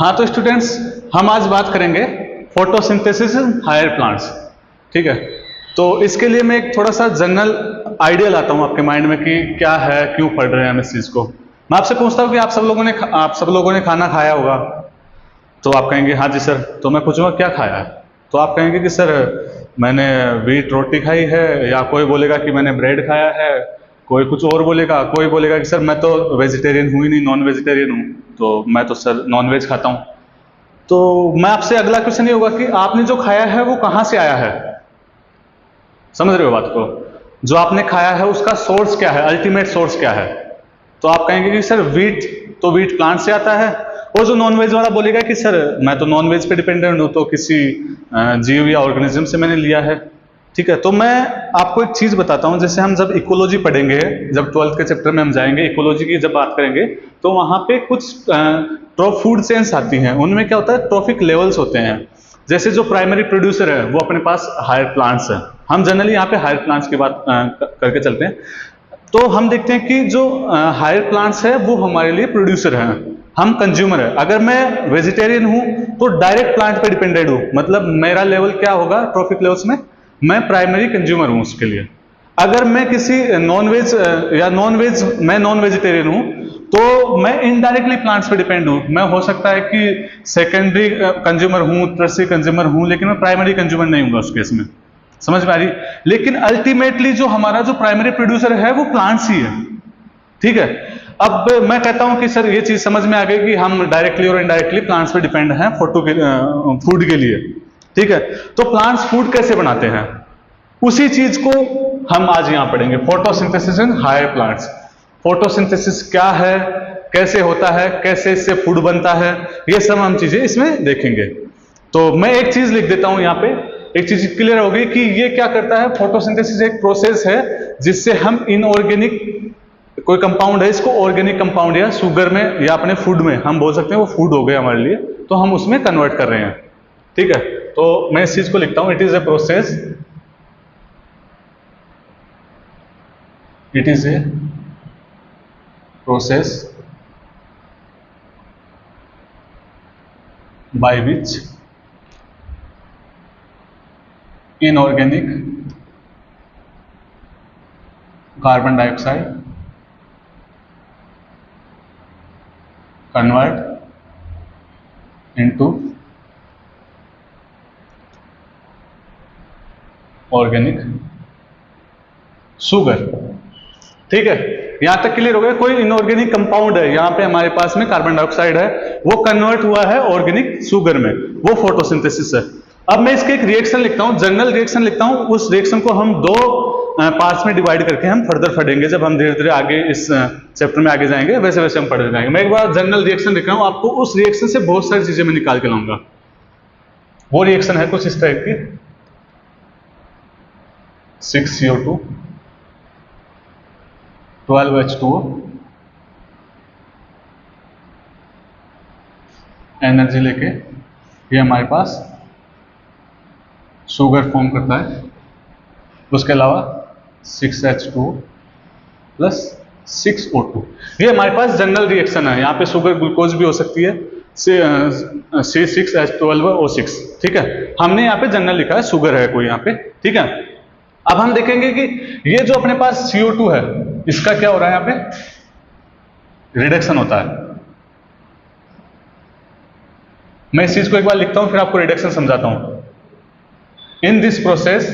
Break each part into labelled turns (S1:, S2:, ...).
S1: हाँ तो स्टूडेंट्स, हम आज बात करेंगे फोटोसिंथेसिस इन हायर प्लांट्स। ठीक है, तो इसके लिए मैं एक थोड़ा सा जनरल आइडिया लाता हूँ आपके माइंड में कि क्या है, क्यों पढ़ रहे हैं हम इस चीज़ को। मैं आपसे पूछता हूँ कि आप सब लोगों ने खाना खाया होगा। तो आप कहेंगे हाँ जी सर। तो मैं पूछूंगा क्या खाया है, तो आप कहेंगे कि सर मैंने व्हीट रोटी खाई है, या कोई बोलेगा कि मैंने ब्रेड खाया है, कोई कुछ और बोलेगा, कोई बोलेगा कि सर मैं तो वेजिटेरियन हूँ ही नहीं, नॉन वेजिटेरियन हूँ, तो मैं तो सर नॉन वेज खाता हूँ। तो मैं आपसे अगला क्वेश्चन ये होगा कि आपने जो खाया है वो कहाँ से आया है। समझ रहे हो बात को? जो आपने खाया है उसका सोर्स क्या है, अल्टीमेट सोर्स क्या है। तो आप कहेंगे कि सर व्हीट, तो व्हीट प्लांट से आता है। और जो नॉन वेज वाला बोलेगा कि सर मैं तो नॉन वेज पे डिपेंडेंट हूँ, तो किसी जीव या ऑर्गेनिज्म से मैंने लिया है। ठीक है, तो मैं आपको एक चीज बताता हूँ। जैसे हम जब इकोलॉजी पढ़ेंगे, जब 12th के चैप्टर में हम जाएंगे, इकोलॉजी की जब बात करेंगे, तो वहां पे कुछ फूड चेन्स आती हैं। उनमें क्या होता है, ट्रॉफिक लेवल्स होते हैं। जैसे जो प्राइमरी प्रोड्यूसर है वो अपने पास हायर प्लांट्स है। हम जनरली यहाँ पे हायर प्लांट्स की बात करके चलते हैं। तो हम देखते हैं कि जो हायर प्लांट्स है वो हमारे लिए प्रोड्यूसर हैं, हम कंज्यूमर है। अगर मैं वेजिटेरियन हूं तो डायरेक्ट प्लांट पे डिपेंडेड हूं, मतलब मेरा लेवल क्या होगा ट्रॉफिक लेवल्स में, मैं प्राइमरी कंज्यूमर हूं उसके लिए। अगर मैं किसी मैं नॉन वेजिटेरियन हूं, तो मैं इनडायरेक्टली प्लांट्स पे डिपेंड हूं। मैं हो सकता है कि सेकेंडरी कंज्यूमर हूं, टर्शियरी कंज्यूमर हूं, लेकिन मैं प्राइमरी कंज्यूमर नहीं हूंगा उस केस में। समझ में आ रही? लेकिन अल्टीमेटली जो हमारा जो प्राइमरी प्रोड्यूसर है वो प्लांट्स ही है। ठीक है, अब मैं कहता हूं कि सर ये चीज समझ में आ गई कि हम डायरेक्टली और इनडायरेक्टली प्लांट्स पे डिपेंड हैं फूड के लिए। ठीक है, तो प्लांट्स फूड कैसे बनाते हैं, उसी चीज को हम आज यहां पढ़ेंगे, photosynthesis in higher plants. Photosynthesis क्या है, कैसे होता है, कैसे इससे फूड बनता है, ये सब हम चीजें इसमें देखेंगे। तो मैं एक चीज लिख देता हूं यहां पे, एक चीज क्लियर होगी कि ये क्या करता है। फोटोसिंथेसिस एक प्रोसेस है जिससे हम इनऑर्गेनिक कोई कंपाउंड है, इसको ऑर्गेनिक कंपाउंड या शुगर में या अपने फूड में हम बोल सकते हैं, वो फूड हो गया हमारे लिए, तो हम उसमें कन्वर्ट कर रहे हैं। ठीक है, तो मैं इस चीज को लिखता हूं, it is a process, it is a process by which inorganic carbon dioxide convert into organic sugar. ठीक है, यहां तक क्लियर हो गया। कोई इनऑर्गेनिक कंपाउंड है यहां पे हमारे पास में, कार्बन डाइऑक्साइड है, वो कन्वर्ट हुआ है ऑर्गेनिक शुगर में, वो फोटोसिंथेसिस है। अब मैं इसके एक रिएक्शन लिखता हूं, जनरल रिएक्शन लिखता हूं। उस रिएक्शन को हम दो पार्ट्स में डिवाइड करके हम फर्दर पढ़ेंगे। जब हम धीरे धीरे आगे इस चैप्टर में आगे जाएंगे, वैसे वैसे हम पढ़ते जाएंगे। मैं एक बार जनरल रिएक्शन लिख रहा हूं, आपको उस रिएक्शन से बहुत सारी चीजें मैं निकाल के लाऊंगा। वो रिएक्शन है कुछ इस टाइप की, 6CO2 12H2O, एनर्जी लेके ये हमारे पास शुगर फॉर्म करता है। उसके अलावा 6H2O प्लस 6O2, ये हमारे पास जनरल रिएक्शन है। यहाँ पे शुगर ग्लूकोज भी हो सकती है, C6H12O6। ठीक है, हमने यहाँ पे जनरल लिखा है, शुगर है कोई यहाँ पे। ठीक है, अब हम देखेंगे कि ये जो अपने पास CO2 है, इसका क्या हो रहा है, यहाँ पे रिडक्शन होता है। मैं इस चीज को एक बार लिखता हूं, फिर आपको रिडक्शन समझाता हूं। In this process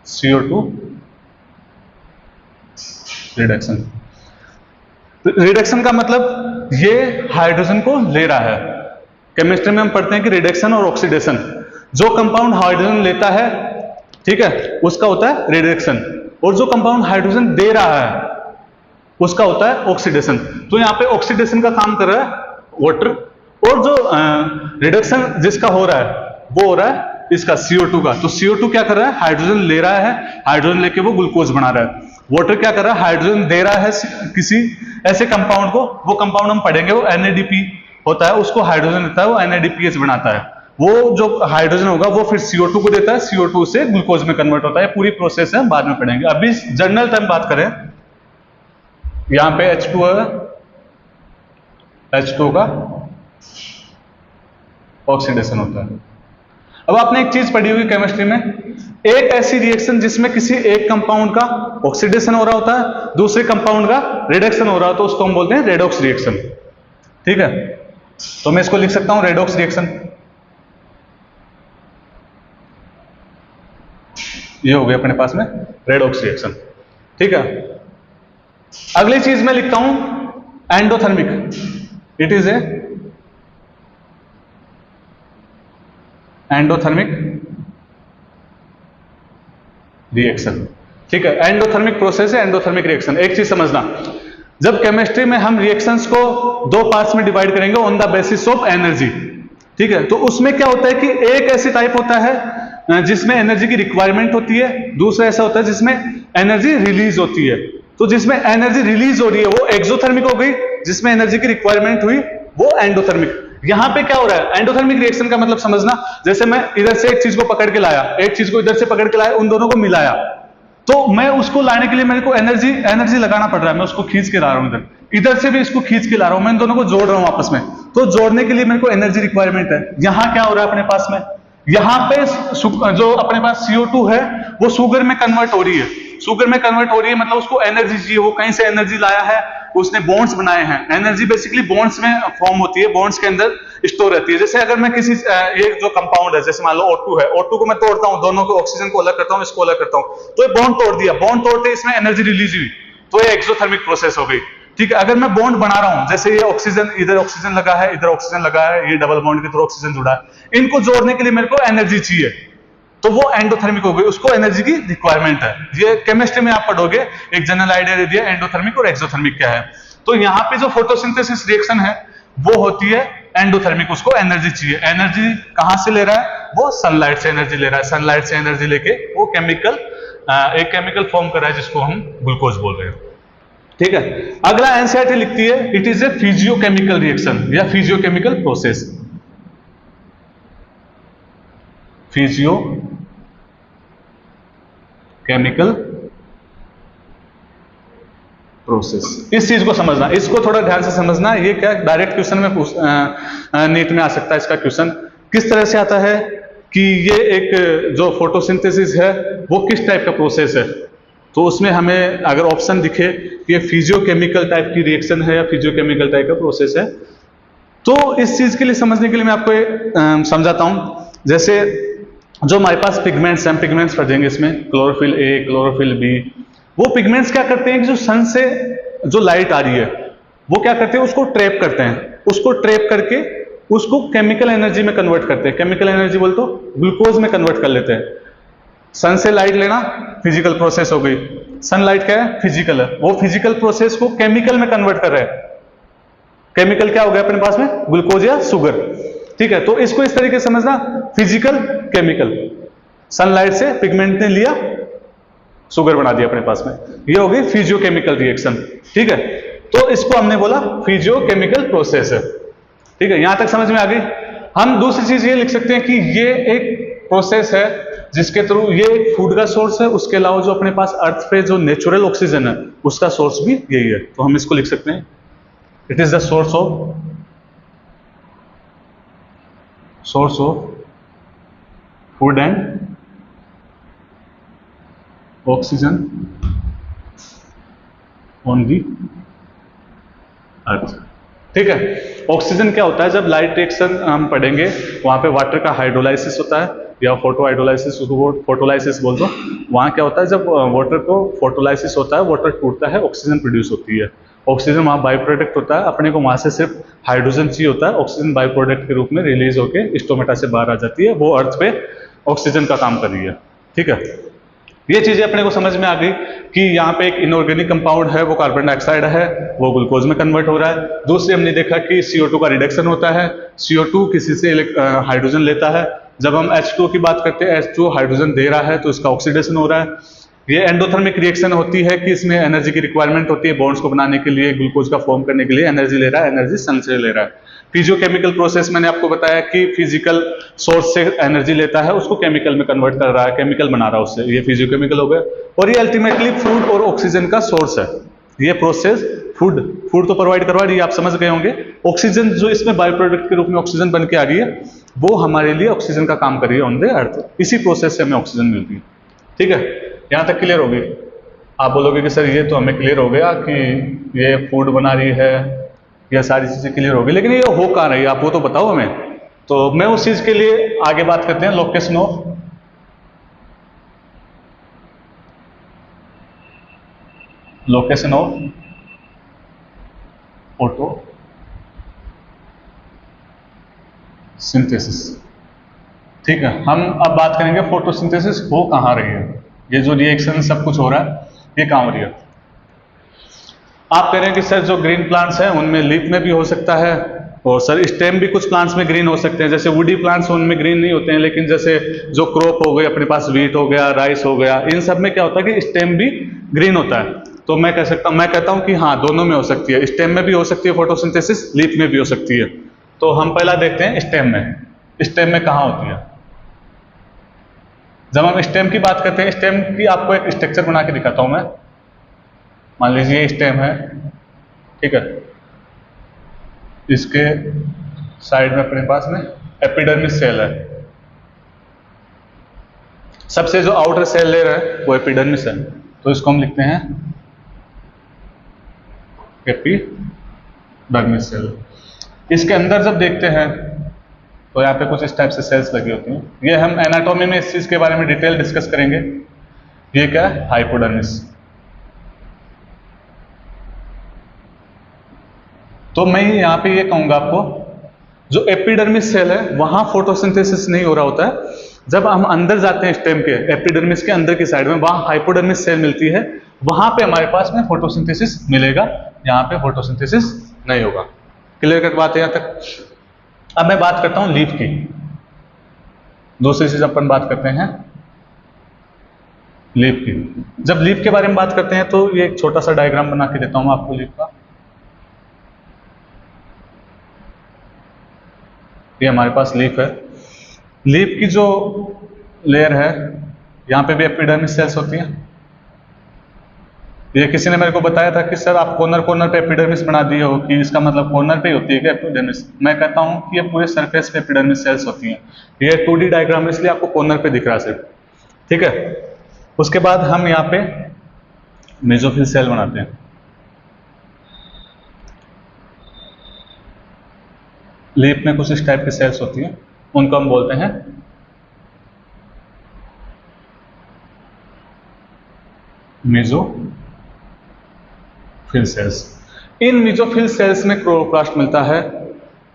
S1: CO2 reduction. Reduction का मतलब ये हाइड्रोजन को ले रहा है। केमिस्ट्री में हम पढ़ते हैं कि रिडक्शन और ऑक्सीडेशन, जो कंपाउंड हाइड्रोजन लेता है, ठीक है, उसका होता है रिडक्शन, और जो कंपाउंड हाइड्रोजन दे रहा है उसका होता है ऑक्सीडेशन। तो यहाँ पे ऑक्सीडेशन का काम कर रहा है वाटर, और जो रिडक्शन जिसका हो रहा है वो हो रहा है इसका CO2 का। तो CO2 क्या कर रहा है, हाइड्रोजन ले रहा है, हाइड्रोजन लेके वो ग्लूकोज बना रहा है। वाटर क्या कर रहा है, हाइड्रोजन दे रहा है किसी ऐसे कंपाउंड को, वो कंपाउंड हम पढ़ेंगे, वो NADP होता है, उसको हाइड्रोजन देता है, वो NADPH बनाता है। वो जो हाइड्रोजन होगा वो फिर CO2 को देता है, CO2 से ग्लूकोज में कन्वर्ट होता है। पूरी प्रोसेस है, बाद में पढ़ेंगे। अभी जनरल टर्म बात करें, यहां पे H2 है, H2O का ऑक्सीडेशन होता है। अब आपने एक चीज पढ़ी होगी केमिस्ट्री में, एक ऐसी रिएक्शन जिसमें किसी एक कंपाउंड का ऑक्सीडेशन हो रहा होता है, दूसरे कंपाउंड का रिडक्शन हो रहा होता है, तो उसको हम बोलते हैं रेडॉक्स रिएक्शन। ठीक है, तो मैं इसको लिख सकता हूं रेडॉक्स रिएक्शन। ये हो गया अपने पास में रेडॉक्स रिएक्शन। ठीक है, अगली चीज मैं लिखता हूं endothermic. It is A endothermic reaction. ठीक है, एंडोथर्मिक प्रोसेस है, एंडोथर्मिक रिएक्शन। एक चीज समझना, जब केमिस्ट्री में हम रिएक्शंस को दो पार्ट्स में डिवाइड करेंगे on the basis of energy, ठीक है, तो उसमें क्या होता है कि एक ऐसी टाइप होता है जिसमें एनर्जी की रिक्वायरमेंट होती है, दूसरा ऐसा होता है जिसमें एनर्जी रिलीज होती है। तो जिसमें एनर्जी रिलीज हो रही है वो एक्सोथर्मिक हो गई, जिसमें एनर्जी की रिक्वायरमेंट हुई वो एंडोथर्मिक। यहां पे क्या हो रहा है, एंडोथर्मिक रिएक्शन का मतलब समझना, जैसे मैं इधर से एक चीज को पकड़ के लाया, एक चीज को इधर से पकड़ के लाया, उन दोनों को मिलाया, तो मैं उसको लाने के लिए मेरे को एनर्जी लगाना पड़ रहा है। मैं उसको खींच के ला रहा हूं, इधर से भी इसको खींच के ला रहा हूं, मैं इन दोनों को जोड़ रहा हूं आपस में, तो जोड़ने के लिए मेरे को एनर्जी रिक्वायरमेंट है। यहां क्या हो रहा है अपने पास में, यहां पे जो अपने पास CO2 है वो शुगर में कन्वर्ट हो रही है, शुगर में कन्वर्ट हो रही है, मतलब उसको एनर्जी चाहिए, वो कहीं से एनर्जी लाया है, उसने बॉन्ड्स बनाए हैं। एनर्जी बेसिकली बॉन्ड्स में फॉर्म होती है, बॉन्ड्स के अंदर स्टोर रहती है। जैसे अगर मैं किसी ये जो कंपाउंड है, जैसे मान लो O2 है, O2 को मैं तोड़ता हूं, दोनों को ऑक्सीजन को अलग करता हूं, इसको अलग करता हूं, तो ये बॉन्ड तोड़ दिया, बॉन्ड तोड़ते इसमें एनर्जी रिलीज हुई, तो ये एक्सोथर्मिक प्रोसेस हो गई। ठीक है, अगर मैं बॉन्ड बना रहा हूं, जैसे ये ऑक्सीजन, इधर ऑक्सीजन लगा है, इधर ऑक्सीजन लगा है, ये डबल बॉन्ड के थ्रू ऑक्सीजन जुड़ा है, इनको जोड़ने के लिए मेरे को एनर्जी चाहिए, तो वो एंडोथर्मिक हो गई, उसको एनर्जी की रिक्वायरमेंट है। ये केमिस्ट्री में आप पढ़ोगे, एक जनरल आइडिया दे दिया एंडोथर्मिक और एक्सोथर्मिक क्या है। तो यहाँ पे जो फोटोसिंथेसिस रिएक्शन है वो होती है एंडोथर्मिक, उसको एनर्जी चाहिए। एनर्जी कहां से ले रहा है, वो सनलाइट से एनर्जी ले रहा है, सनलाइट से एनर्जी लेके वो एक केमिकल फॉर्म कर रहा है जिसको हम ग्लूकोज बोल रहे हैं। ठीक है, अगला एनसीईआरटी लिखती है it is a physiochemical reaction या physiochemical process. Physiochemical process, इस चीज को समझना, इसको थोड़ा ध्यान से समझना। ये क्या डायरेक्ट क्वेश्चन में नीट में आ सकता है। इसका क्वेश्चन किस तरह से आता है कि ये एक जो फोटोसिंथेसिस है वो किस टाइप का प्रोसेस है, तो उसमें हमें अगर ऑप्शन दिखे कि ये फिजियोकेमिकल टाइप की रिएक्शन है या फिजियोकेमिकल टाइप का प्रोसेस है, तो इस चीज के लिए समझने के लिए मैं आपको समझाता हूं। जैसे जो हमारे पास पिगमेंट्स हैं, पिगमेंट्स पढ़ जाएंगे इसमें, क्लोरोफिल ए, क्लोरोफिल बी, वो पिगमेंट्स क्या करते हैं कि जो सन से जो लाइट आ रही है वो क्या करते हैं, उसको ट्रैप करते हैं, उसको ट्रैप करके उसको केमिकल एनर्जी में कन्वर्ट करते हैं। केमिकल एनर्जी बोल तो ग्लूकोज में कन्वर्ट कर लेते हैं। सन से लाइट लेना फिजिकल प्रोसेस हो गई, सनलाइट क्या है, फिजिकल है, वो फिजिकल प्रोसेस को केमिकल में कन्वर्ट कर रहे हैं। केमिकल क्या हो गया अपने पास में, ग्लूकोज या शुगर। ठीक है, तो इसको इस तरीके से समझना, फिजिकल केमिकल, सनलाइट से पिगमेंट ने लिया, शुगर बना दिया अपने पास में, ये हो गई फिजियोकेमिकल रिएक्शन। ठीक है, तो इसको हमने बोला फिजियोकेमिकल प्रोसेस है। ठीक है, यहां तक समझ में आ गई। हम दूसरी चीज ये लिख सकते हैं कि ये एक प्रोसेस है जिसके थ्रू ये फूड का सोर्स है, उसके अलावा जो अपने पास अर्थ पे जो नेचुरल ऑक्सीजन है उसका सोर्स भी यही है, तो हम इसको लिख सकते हैं it is the source of food and oxygen on the earth. ठीक है, ऑक्सीजन क्या होता है, जब लाइट रिएक्शन हम पढ़ेंगे वहां पे वाटर का हाइड्रोलाइसिस होता है या फोटो हाइड्रोलाइसिस, फोटोलाइसिस बोल दो। वहां क्या होता है, जब वाटर को फोटोलाइसिस होता है, वाटर टूटता है, ऑक्सीजन प्रोड्यूस होती है। ऑक्सीजन वहां बाई प्रोडक्ट होता है, अपने को वहां से सिर्फ हाइड्रोजन चाहिए होता है, ऑक्सीजन बाई प्रोडक्ट के रूप में रिलीज होकर स्टोमेटा से बाहर आ जाती है, वो अर्थ पे ऑक्सीजन का काम कर रही है। ठीक है, ये चीजें अपने को समझ में आ गई कि यहाँ पे एक इनऑर्गेनिक कंपाउंड है, वो कार्बन डाइऑक्साइड है, वो ग्लूकोज में कन्वर्ट हो रहा है। दूसरी हमने देखा कि CO2 का रिडक्शन होता है, CO2 किसी से हाइड्रोजन लेता है। जब हम H2O की बात करते हैं, H2O हाइड्रोजन दे रहा है तो इसका ऑक्सीडेशन हो रहा है। ये एंडोथर्मिक रिएक्शन होती है कि इसमें एनर्जी की रिक्वायरमेंट होती है, बॉन्ड्स को बनाने के लिए, ग्लूकोज का फॉर्म करने के लिए एनर्जी ले रहा है, एनर्जी सन से ले रहा है। फिजियोकेमिकल प्रोसेस मैंने आपको बताया कि फिजिकल सोर्स से एनर्जी लेता है, उसको केमिकल में कन्वर्ट कर रहा है, केमिकल बना रहा है उससे, ये फिजियोकेमिकल हो गया। और ये अल्टीमेटली फूड और ऑक्सीजन का सोर्स है। ये प्रोसेस फूड फूड तो प्रोवाइड करवा रही है, आप समझ गए होंगे। ऑक्सीजन जो इसमें बायो प्रोडक्ट के रूप में ऑक्सीजन बन के आ रही है, वो हमारे लिए ऑक्सीजन का काम कर रही है ऑन द अर्थ। इसी प्रोसेस से हमें ऑक्सीजन मिलती है। ठीक है, यहाँ तक क्लियर होगी? आप बोलोगे कि सर ये तो हमें क्लियर हो गया कि ये फूड बना रही है, यह सारी चीजें क्लियर होगी, लेकिन ये हो कहाँ रही है, आप वो तो बताओ हमें। तो मैं उस चीज के लिए आगे बात करते हैं, लोकेशन ऑफ फोटो सिंथेसिस। ठीक है, हम अब बात करेंगे फोटोसिंथेसिस हो कहाँ रही है, ये जो रिएक्शन सब कुछ हो रहा है ये कहाँ हो रही है। आप कह रहे हैं कि सर जो ग्रीन प्लांट्स हैं उनमें लीफ में भी हो सकता है, और सर स्टेम भी कुछ प्लांट्स में ग्रीन हो सकते हैं, जैसे वुडी प्लांट्स उनमें ग्रीन नहीं होते हैं, लेकिन जैसे जो क्रॉप हो गई अपने पास, वीट हो गया, राइस हो गया, इन सब में क्या होता है कि स्टेम भी ग्रीन होता है। तो मैं कहता हूं कि हाँ दोनों में हो सकती है, स्टेम में भी हो सकती है फोटोसिंथेसिस, लीफ में भी हो सकती है। तो हम पहला देखते हैं स्टेम में। स्टेम में कहाँ होती है? जब हम स्टेम की बात करते हैं, स्टेम की आपको एक स्ट्रक्चर बना के दिखाता हूं मैं। मान लीजिए ये स्टेम है, ठीक है, इसके साइड में अपने पास में एपिडर्मिस सेल है, सबसे जो आउटर सेल ले रहा है वो एपिडर्मिस है, तो इसको हम लिखते हैं एपिडर्मिस सेल। इसके अंदर जब देखते हैं तो यहाँ पे कुछ इस टाइप से सेल्स लगी होती हैं, ये हम एनाटॉमी में इस चीज के बारे में डिटेल डिस्कस करेंगे। ये क्या है? हाइपोडर्मिस। तो मैं यहाँ पे ये कहूंगा आपको, जो एपिडर्मिस सेल है वहां फोटोसिंथेसिस नहीं हो रहा होता है। जब हम अंदर जाते हैं स्टेम के, एपिडर्मिस के अंदर की साइड में, वहां हाइपोडर्मिस सेल मिलती है, वहां पे हमारे पास में फोटोसिंथेसिस मिलेगा, यहाँ पे फोटोसिंथेसिस नहीं होगा। क्लियर कट बात है यहाँ तक? अब मैं बात करता हूं लीफ की। दूसरी चीज अपन बात करते हैं लीफ की। जब लीफ के बारे में बात करते हैं तो ये एक छोटा सा डायग्राम बना के देता हूं आपको लीफ का। ये हमारे पास लीफ है। लीफ की जो लेयर है, यहाँ पे भी एपिडर्मिस सेल्स होती हैं। ये किसी ने मेरे को बताया था कि सर आप कॉर्नर कॉर्नर पे एपिडर्मिस बना दिए हो, कि इसका मतलब कॉर्नर पे ही होती है क्या एपिडर्मिस? मैं कहता हूँ कि ये पूरे सरफेस पे एपिडर्मिस सेल्स होती हैं। ये 2D डायग्राम इसलिए आपको कॉर्नर पे दिख रहा है सिर्फ, ठीक है। उसके बाद हम यहाँ पे मेसोफिल सेल बनाते हैं। लीफ में कुछ इस टाइप की सेल्स होती हैं, उनको हम बोलते हैं मेसोफिल सेल्स। इन मेसोफिल सेल्स में क्लोरोप्लास्ट मिलता है।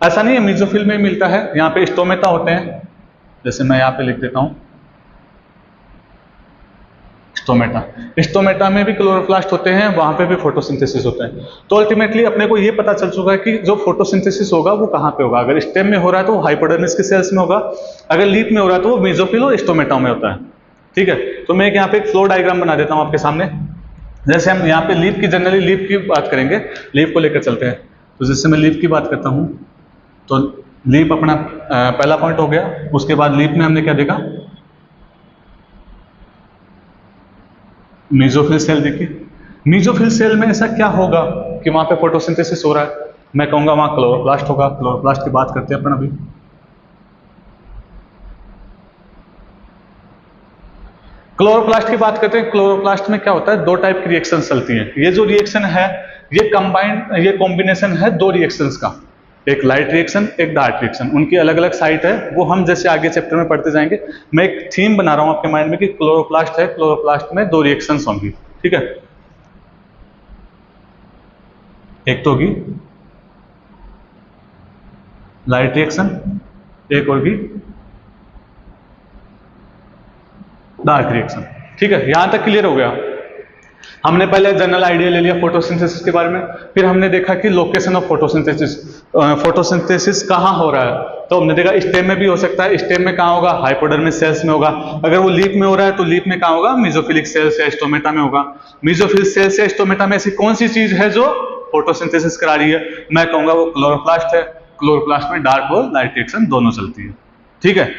S1: ऐसा नहीं है मेसोफिल में मिलता है, यहाँ पे स्टोमेटा होते हैं, जैसे मैं यहाँ पे लिख देता हूं स्टोमेटा। स्टोमेटा में भी क्लोरोप्लास्ट होते हैं, वहां पे भी फोटोसिंथेसिस होता है। तो अल्टीमेटली अपने को ये पता चल चुका है कि जो फोटोसिंथेसिस होगा वो कहाँ पे होगा। अगर स्टेम में हो रहा है तो वो हाइपोडर्मिस के सेल्स में होगा, अगर लीफ में हो रहा है तो वो मेसोफिल और स्टोमेटा में होता है, ठीक है। तो मैं यहाँ पे एक फ्लो डायग्राम बना देता हूँ आपके सामने। जैसे हम यहाँ पे लीफ की, जनरली लीफ की बात करेंगे, लीफ को लेकर चलते हैं। तो जैसे मैं लीफ की बात करता हूँ तो लीफ अपना पहला पॉइंट हो गया। उसके बाद लीफ में हमने क्या देखा? मेसोफिल सेल देखी। मेसोफिल सेल में ऐसा क्या होगा कि वहां पे फोटोसिंथेसिस हो रहा है? मैं कहूंगा वहां क्लोरोप्लास्ट होगा। क्लोरोप्लास्ट की बात करते हैं अपन अभी। क्लोरोप्लास्ट की बात करते हैं। क्लोरोप्लास्ट में क्या होता है? दो टाइप की रिएक्शन चलती हैं। ये जो रिएक्शन है ये कंबाइंड, ये कॉम्बिनेशन है दो रिएक्शंस का, एक लाइट रिएक्शन, एक डार्क रिएक्शन। उनकी अलग अलग साइट है, वो हम जैसे आगे चैप्टर में पढ़ते जाएंगे। मैं एक थीम बना रहा हूं आपके माइंड में कि क्लोरोप्लास्ट है, क्लोरोप्लास्ट में दो रिएक्शंस होंगी, ठीक है। एक तो होगी लाइट रिएक्शन, एक होगी डार्क रिएक्शन, ठीक है। यहां तक क्लियर हो गया? हमने पहले जनरल आइडिया ले लिया फोटोसिंथेसिस के बारे में, फिर हमने देखा कि लोकेशन ऑफ फोटोसिंथेसिस, फोटोसिंथेसिस कहाँ हो रहा है। तो हमने देखा स्टेम में भी हो सकता है। स्टेम में कहाँ होगा? हाइपोडर्मिस सेल्स में होगा। अगर वो लीफ में हो रहा है तो लीफ में कहाँ होगा? मेसोफिलिक सेल्स या स्टोमेटा में होगा। मेसोफिल सेल्स या स्टोमेटा में ऐसी कौन सी चीज है जो फोटोसिंथेसिस करा रही है? मैं कहूंगा वो क्लोरोप्लास्ट है। क्लोरोप्लास्ट में डार्क और लाइट रिएक्शन दोनों चलती है, ठीक है।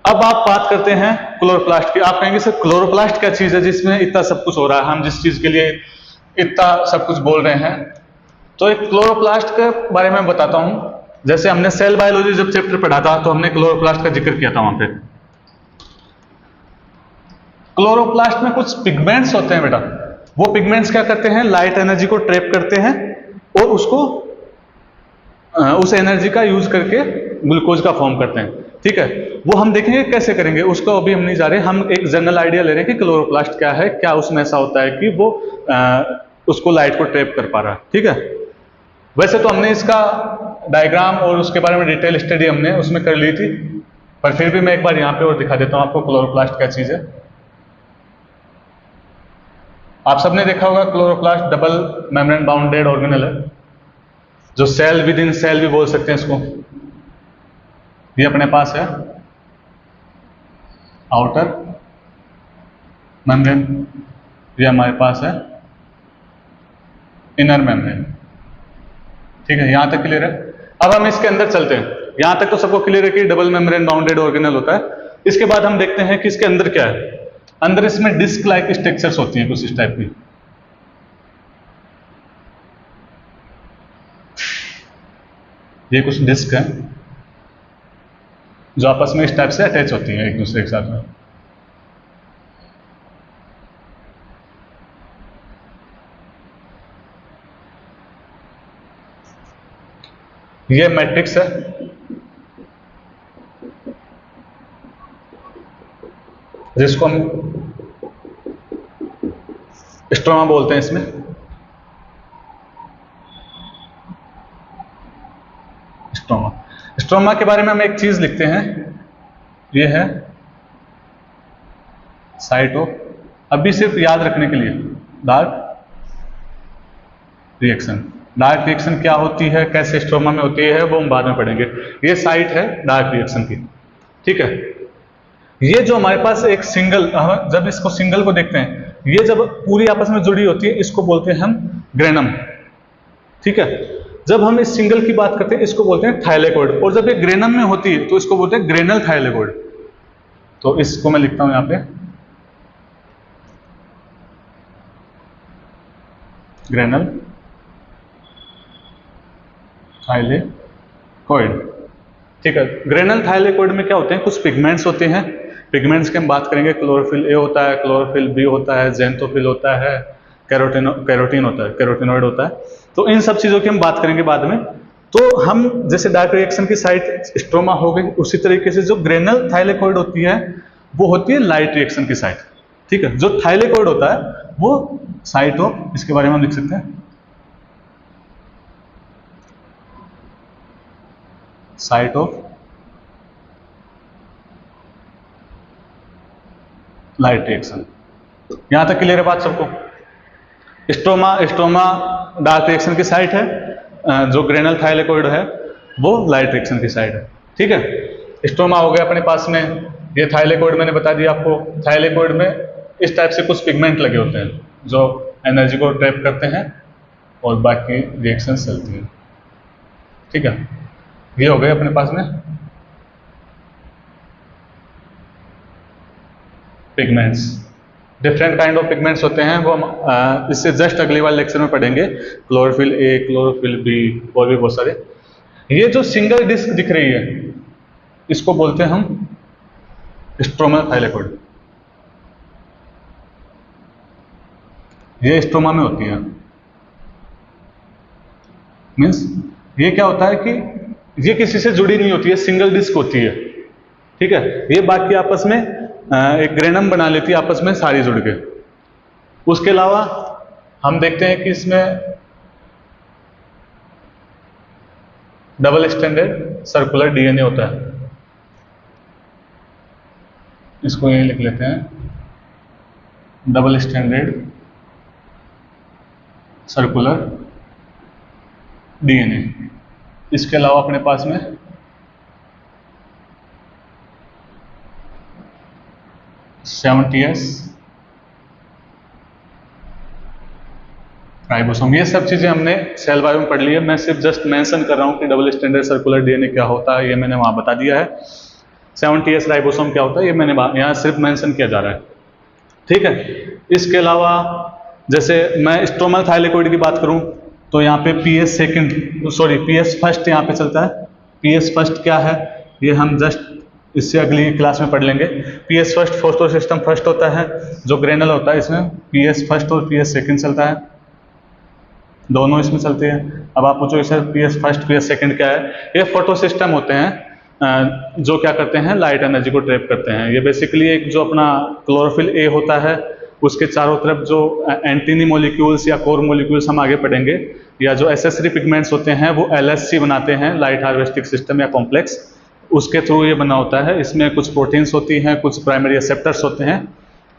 S1: अब आप बात करते हैं क्लोरोप्लास्ट की। आप कहेंगे सर क्लोरोप्लास्ट क्या चीज है जिसमें इतना सब कुछ हो रहा है, हम जिस चीज के लिए इतना सब कुछ बोल रहे हैं? तो एक क्लोरोप्लास्ट के बारे में बताता हूं। जैसे हमने सेल बायोलॉजी जब चैप्टर पढ़ा था तो हमने क्लोरोप्लास्ट का जिक्र किया था वहां पे। क्लोरोप्लास्ट में कुछ पिगमेंट्स होते हैं बेटा, वो पिगमेंट्स क्या करते हैं, लाइट एनर्जी को ट्रैप करते हैं और उसको उस एनर्जी का यूज करके ग्लूकोज का फॉर्म करते हैं। ठीक है, वो हम देखेंगे कैसे करेंगे, उसको अभी हम नहीं जा रहे। हम एक जनरल आइडिया ले रहे हैं कि क्लोरोप्लास्ट क्या है, क्या उसमें ऐसा होता है कि वो उसको लाइट को ट्रैप कर पा रहा है। ठीक है, वैसे तो हमने इसका डायग्राम और उसके बारे में डिटेल स्टडी हमने उसमें कर ली थी, पर फिर भी मैं एक बार यहाँ पे और दिखा देता हूँ आपको क्लोरोप्लास्ट क्या चीज है। आप सबने देखा होगा chloroplast double membrane bounded organelle है, जो सेल विद इन सेल भी बोल सकते हैं इसको। ये अपने पास है आउटर मेम्ब्रेन, ये हमारे पास है इनर मेम्ब्रेन। ठीक है, यहां तक क्लियर है। अब हम इसके अंदर चलते हैं। यहां तक तो सबको क्लियर है कि डबल मेम्ब्रेन बाउंडेड ऑर्गेनेल होता है। इसके बाद हम देखते हैं कि इसके अंदर क्या है। अंदर इसमें डिस्क लाइक स्ट्रक्चर्स होती हैं कुछ इस टाइप की। ये कुछ डिस्क है जो आपस में इस टाइप से अटैच होती हैं एक दूसरे के साथ में। ये मैट्रिक्स है, जिसको हम स्ट्रोमा बोलते हैं। इसमें स्ट्रोमा, स्ट्रोमा के बारे में हम एक चीज लिखते हैं, ये है साइटो। अभी सिर्फ याद रखने के लिए डार्क रिएक्शन। डार्क रिएक्शन क्या होती है, कैसे स्ट्रोमा में होती है, वो हम बाद में पढ़ेंगे। ये साइट है डार्क रिएक्शन की। ठीक है, ये जो हमारे पास एक सिंगल, जब इसको सिंगल को देखते हैं, ये जब पूरी आपस में जुड़ी होती है इसको बोलते हैं हम ग्रेनम। ठीक है, जब हम इस सिंगल की बात करते हैं इसको बोलते हैं थाइलेकोइड, और जब ये ग्रेनम में होती है तो इसको बोलते हैं ग्रेनल थाइलेकोइड। तो इसको मैं लिखता हूं यहां पे ग्रेनल थाइलेकोइड। ठीक है, ग्रेनल थाइलेकोइड में क्या होते हैं, कुछ पिगमेंट्स होते हैं। पिगमेंट्स की हम बात करेंगे, क्लोरोफिल ए होता है, क्लोरोफिल बी होता है, ज़ैंथोफिल होता है, कैरोटीन होता है, कैरोटीनॉइड होता है। तो इन सब चीजों की हम बात करेंगे बाद में। तो हम जैसे डार्क रिएक्शन की साइट स्ट्रोमा हो गई, उसी तरीके से जो ग्रेनल थाइलेकोइड होती है वो होती है लाइट रिएक्शन की साइट। ठीक है, जो थाइलेकोइड होता है वो साइट ऑफ, इसके बारे में हम लिख सकते हैं साइट ऑफ लाइट रिएक्शन। यहां तक क्लियर है बात सबको। स्ट्रोमा डार्क रिएक्शन की साइट है, जो ग्रेनल थाइलेकोइड है वो लाइट रिएक्शन की साइट है। ठीक है, स्ट्रोमा हो गया अपने पास में। ये थाइलेकोइड मैंने बता दिया आपको। थाइलेकोइड में इस टाइप से कुछ पिगमेंट लगे होते हैं जो एनर्जी को ट्रैप करते हैं और बाकी रिएक्शन चलती है। ठीक है, ये हो गए अपने पास में pigments. Different kind of pigments होते हैं, वो हम इससे जस्ट अगले वाले लेक्चर में पढ़ेंगे। क्लोरोफिल ए, क्लोरोफिल बी और भी बहुत सारे। ये जो सिंगल डिस्क दिख रही है इसको बोलते हैं हम स्ट्रोमल थाइलेकोइड। ये स्ट्रोमा में होती है। मीन्स ये क्या होता है कि ये किसी से जुड़ी नहीं होती है, सिंगल डिस्क होती है। ठीक है, ये बाकी आपस में एक ग्रेनम बना लेती है, आपस में सारी जुड़ के। उसके अलावा हम देखते हैं कि इसमें डबल स्टैंडर्ड सर्कुलर डीएनए होता है। इसको यही लिख लेते हैं, डबल स्टैंडर्ड सर्कुलर डीएनए। इसके अलावा अपने पास में राइबोसोम। ये सब चीजें हमने सेल बायो में पढ़ ली है। मैं सिर्फ जस्ट मेंशन कर रहा हूं कि डबल स्टैंडर्ड सर्कुलर डीएनए क्या होता है, ये मैंने वहां बता दिया है। 70S राइबोसोम क्या होता है ये मैंने यहाँ सिर्फ मेंशन किया जा रहा है। ठीक है, इसके अलावा जैसे मैं स्ट्रोमल थाइलेकोइड की बात करूं तो यहाँ पे PS फर्स्ट यहाँ पे चलता है। PS फर्स्ट क्या है ये हम जस्ट इससे अगली क्लास में पढ़ लेंगे। PS first photo system first होता है, जो ग्रेनल होता है इसमें PS फर्स्ट और PS सेकंड चलता है, दोनों इसमें चलते हैं। अब आप पूछो sir PS first PS second क्या है? ये फोटो सिस्टम होते हैं जो क्या करते हैं, लाइट एनर्जी को ट्रैप करते हैं। ये बेसिकली एक जो अपना क्लोरोफिल ए होता है उसके चारों तरफ जो एंटीनी मॉलिक्यूल्स या कोर मॉलिक्यूल्स हम आगे पढ़ेंगे, या जो एसेसरी पिगमेंट्स होते हैं वो LHC बनाते हैं, लाइट हार्वेस्टिंग सिस्टम या कॉम्प्लेक्स, उसके थ्रू ये बना होता है। इसमें कुछ प्रोटीन्स होती हैं, कुछ प्राइमरी एक्सेप्टर्स होते हैं,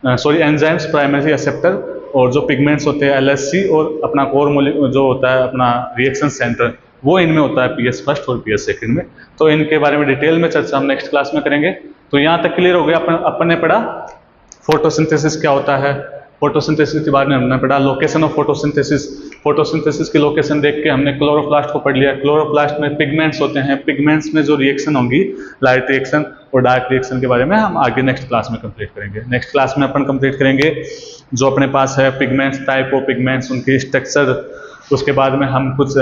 S1: एंजाइम्स, प्राइमरी एक्सेप्टर, और जो पिगमेंट्स होते हैं LHC, और अपना कोर जो होता है अपना रिएक्शन सेंटर, वो इनमें होता है PS फर्स्ट और PS सेकंड में। तो इनके बारे में डिटेल में चर्चा हम नेक्स्ट क्लास में करेंगे। तो यहाँ तक क्लियर हो गया। अपन ने पढ़ा फोटोसिंथेसिस क्या होता है, फोटोसिंथेसिस के बारे में हमने पढ़ा, लोकेशन ऑफ फोटोसिंथेसिस, फोटोसिंथेसिस की लोकेशन देख के हमने क्लोरोप्लास्ट को पढ़ लिया। क्लोरोप्लास्ट में पिगमेंट्स होते हैं, पिगमेंट्स में जो रिएक्शन होंगी, लाइट रिएक्शन और डार्क रिएक्शन के बारे में हम आगे नेक्स्ट क्लास में कंप्लीट करेंगे। नेक्स्ट क्लास में अपन कंप्लीट करेंगे जो अपने पास है पिगमेंट्स, टाइप ऑफ पिगमेंट्स, उनकी स्ट्रक्चर, उसके बाद में हम कुछ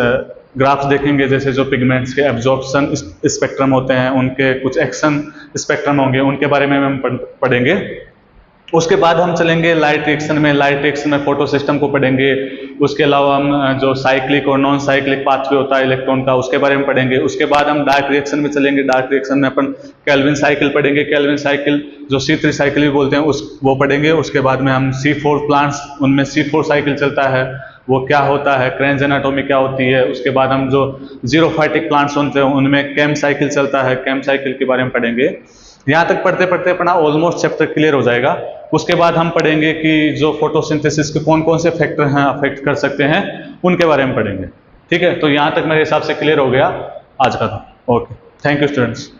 S1: ग्राफ्स देखेंगे, जैसे जो पिगमेंट्स के एब्जॉर्प्शन स्पेक्ट्रम होते हैं, उनके कुछ एक्शन स्पेक्ट्रम होंगे, उनके बारे में हम पढ़ेंगे। उसके बाद हम चलेंगे लाइट रिएक्शन में, लाइट रिएक्शन में फोटो सिस्टम को पढ़ेंगे। उसके अलावा हम जो साइक्लिक और नॉन साइक्लिक पाथवे होता है इलेक्ट्रॉन का, उसके बारे में पढ़ेंगे। उसके बाद हम डार्क रिएक्शन में चलेंगे। डार्क रिएक्शन में अपन केल्विन साइकिल पढ़ेंगे, केल्विन साइकिल जो C3 साइकिल भी बोलते हैं वो पढ़ेंगे। उसके बाद में हम C4 प्लांट्स, उनमें C4 साइकिल चलता है, वो क्या होता है, क्रेंज एनाटॉमी क्या होती है। उसके बाद हम जो जीरोफाइटिक प्लांट्स होते हैं उनमें कैम साइकिल चलता है, कैम साइकिल के बारे में पढ़ेंगे। यहाँ तक पढ़ते पढ़ते अपना ऑलमोस्ट चैप्टर क्लियर हो जाएगा। उसके बाद हम पढ़ेंगे कि जो फोटोसिंथेसिस के कौन कौन से फैक्टर हैं अफेक्ट कर सकते हैं, उनके बारे में पढ़ेंगे। ठीक है, तो यहाँ तक मेरे हिसाब से क्लियर हो गया आज का था। Okay, thank you students.